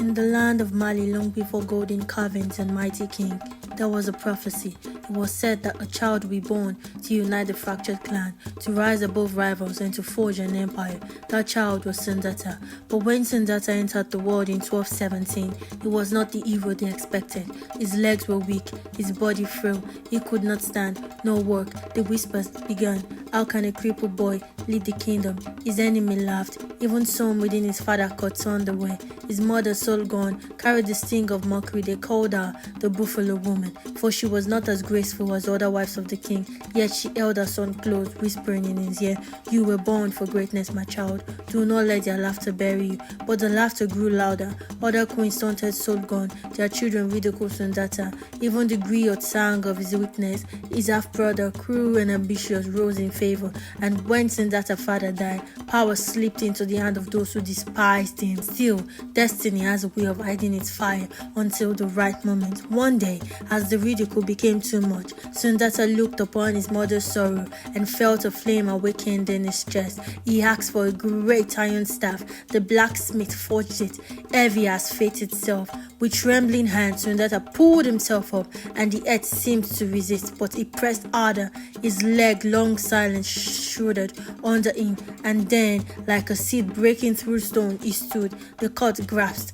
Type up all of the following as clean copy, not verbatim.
In the land of Mali, long before golden carvings and mighty king, there was a prophecy. It was said that a child would be born to unite the fractured clan, to rise above rivals and to forge an empire. That child was Sundiata. But when Sundiata entered the world in 1217, he was not the hero they expected. His legs were weak, his body frail, he could not stand, nor work. The whispers began. How can a crippled boy lead the kingdom? His enemy laughed. Even some within his father could turn away. His mother, soul gone, carried the sting of mockery. They called her the buffalo woman, for she was not as graceful as other wives of the king. Yet she held her son close, whispering in his ear, "You were born for greatness, my child. Do not let their laughter bury you." But the laughter grew louder. Other queens taunted soul gone. Their children ridiculed Sundiata. Even the GRIOT sang of his weakness. His half-brother, cruel and ambitious, rose in favor. And when Sundiata's father died, power slipped into the hand of those who despised him. Still, destiny has a way of hiding its fire until the right moment. One day, as the ridicule became too much, Sundiata looked upon his mother's sorrow and felt a flame awakened in his chest. He asked for a great iron staff. The blacksmith forged it, heavy as fate itself. With trembling hands, Sundiata pulled himself up, and the earth seemed to resist, but he pressed harder. His leg, long silent, shuddered under him, and then, like a seed breaking through stone, he stood. The cord grasped.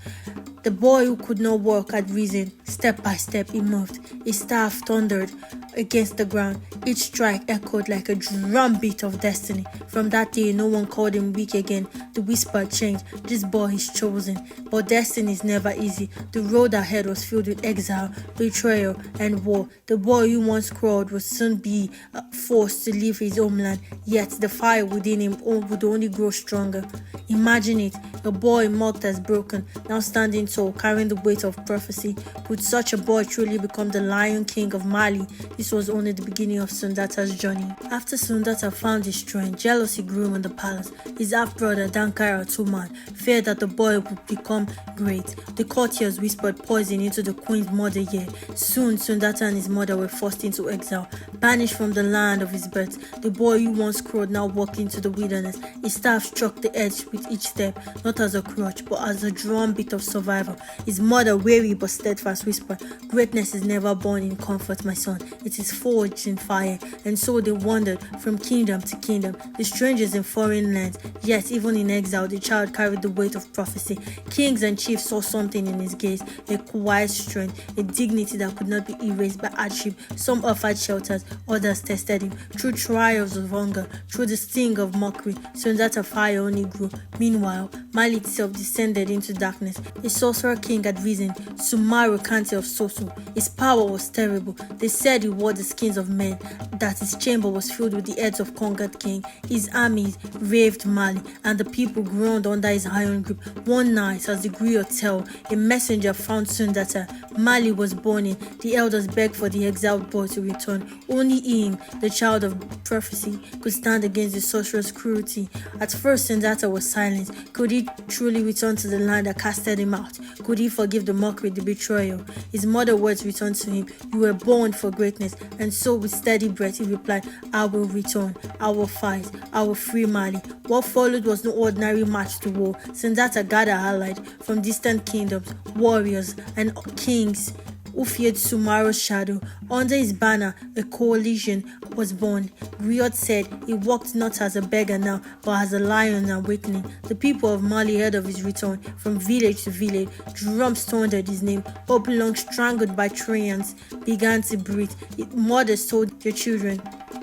The boy who could not walk had risen. Step by step he moved. His staff thundered against the ground. Each strike echoed like a drumbeat of destiny. From that day, no one called him weak again. The whisper changed. This boy is chosen. But destiny is never easy. The road ahead was filled with exile, betrayal, and war. The boy who once crawled would soon be forced to leave his homeland. Yet the fire within him would only grow stronger. Imagine it, a boy mocked as broken, now standing tall, carrying the weight of prophecy. Would such a boy truly become the Lion King of Mali? This was only the beginning of Sundiata's journey. After Sundiata found his strength, jealousy grew in the palace. His half-brother, Dankara Tuman, feared that the boy would become great. The courtiers whispered poison into the queen's mother's ear. Soon, Sundiata and his mother were forced into exile, banished from the land of his birth. The boy who once crawled now walked into the wilderness. His staff struck the edge with each step, not as a crutch, but as a drumbeat of survival. His mother, weary but steadfast, whispered, "Greatness is never born in comfort, my son. It is forged in fire." And so they wandered from kingdom to kingdom, the strangers in foreign lands. Yet, even in exile, the child carried the weight of prophecy. Kings and chiefs saw something in his gaze, a quiet strength, a dignity that could not be erased by hardship. Some offered shelters, others tested him. Through trials of hunger, through the sting of mockery, Sundiata's fire only grew. Meanwhile, Mali itself descended into darkness. A sorcerer-king had risen, Soumaoro Kante of Soso. His power was terrible. They said he wore the skins of men, that his chamber was filled with the heads of conquered kings. His armies raved Mali, and the people groaned under his iron grip. One night, as the GRIOT tell, a messenger found Sundiata. Mali was burning. The elders begged for the exiled boy to return. Only him, the child of prophecy, could stand against the sorcerer's cruelty. At first, Sundiata was silent. Could he truly return to the land that casted him out? Could he forgive the mockery, the betrayal? His mother's words returned to him. "You were born for greatness." And so with steady breath he replied, "I will return. I will fight. I will free Mali." What followed was no ordinary march to war. Sundiata gathered allied from distant kingdoms, warriors and kings who feared Soumaoro's shadow. Under his banner, a coalition was born. GRIOT said he walked not as a beggar now, but as a lion awakening. The people of Mali heard of his return. From village to village, drums thundered his name. Hope lungs strangled by Troyans began to breathe. Mothers told their children,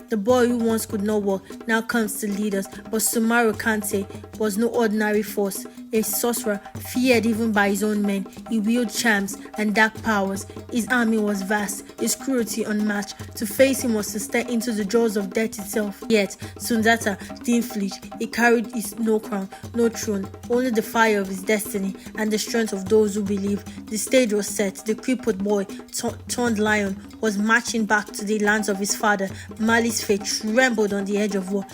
"The boy who once could not walk now comes to lead us." But Soumaoro Kante was no ordinary force. A sorcerer, feared even by his own men. He wielded charms and dark powers. His army was vast, his cruelty unmatched. To face him was to stare into the jaws of death itself. Yet, Sundiata didn't flinch. He carried no crown, no throne, only the fire of his destiny and the strength of those who believe. The stage was set. The crippled boy, turned lion, was marching back to the lands of his father. Mali's fate trembled on the edge of war.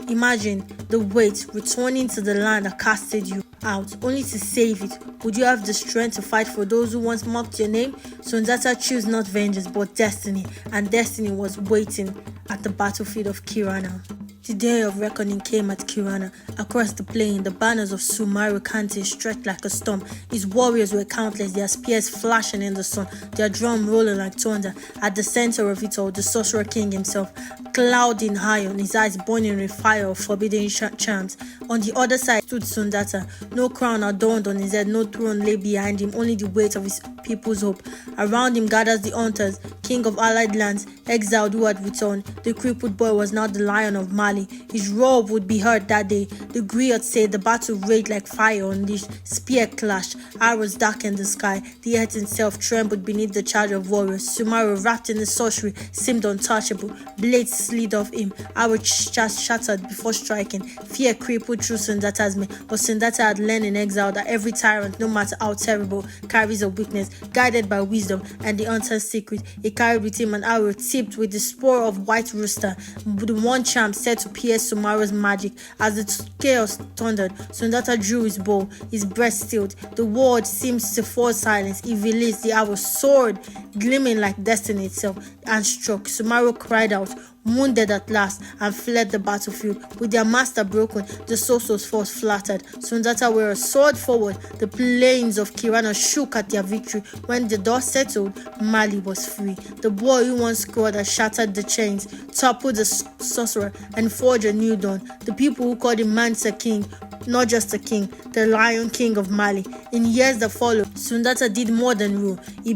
Imagine the weight, returning to the land that casted you out, only to save it. Would you have the strength to fight for those who once mocked your name? Sundiata chose not vengeance but destiny, and destiny was waiting at the battlefield of Kirina. The day of reckoning came at Kirina. Across the plain, the banners of Soumaoro Kante stretched like a storm. His warriors were countless, their spears flashing in the sun, their drum rolling like thunder. At the center of it all, the sorcerer-king himself, clouding high on his eyes burning with fire of forbidden charms. On the other side stood Sundiata. No crown adorned on his head, no throne lay behind him, only the weight of his people's hope. Around him gathers the hunters, king of allied lands, exiled who had returned. The crippled boy was now the lion of Mali. His roar would be heard that day. The GRIOT said the battle raged like fire unleashed. Spear clashed, arrows darkened the sky. The earth itself trembled beneath the charge of warriors. Soumaoro, wrapped in the sorcery, seemed untouchable. Blades slid off him, arrows just shattered before striking. Fear crippled through Sundiata's men, but Sundiata had learned in exile that every tyrant, no matter how terrible, carries a weakness. Guided by wisdom and the hunter's secret, he carried with him an arrow tipped with the spoor of white rooster, the one charm set to pierce Soumaoro's magic. As the chaos thundered, Sundiata drew his bow, his breast stilled. The word seemed to force silence. He released the arrow, sword gleaming like destiny itself, and struck. Soumaoro cried out, wounded at last, and fled the battlefield. With their master broken, the Soso's force flattered. Sundiata were a sword forward. The plains of Kirina shook at their victory. When the dust settled, Mali was free. The boy who once scored had shattered the chains, toppled the sorcerer, and forged a new dawn. The people who called him Mandén King, not just a king, the Lion King of Mali. In years that followed, Sundiata did more than rule. He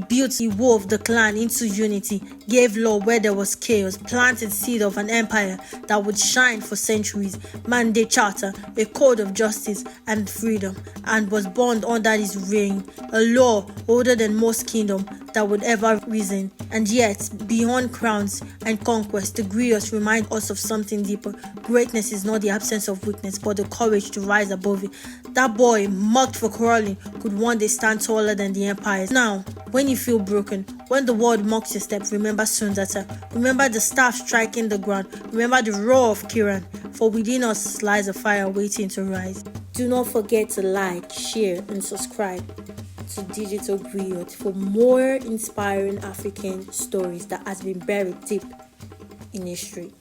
wove the clan into unity, gave law where there was chaos, planted seed of an empire that would shine for centuries. Mandén Charter, a code of justice and freedom, and was born under his reign, a law older than most kingdoms that would ever risen. And yet, beyond crowns and conquest, the GRIOT remind us of something deeper. Greatness is not the absence of weakness, but the courage to rise above it. That boy, mocked for crawling, could one day stand taller than the empires. Now, when you feel broken, when the world mocks your step, remember Sundiata. Remember the staff striking the ground. Remember the roar of Kirina. For within us lies a fire waiting to rise. Do not forget to like, share, and subscribe to Digital GRIOT for more inspiring African stories that has been buried deep in history.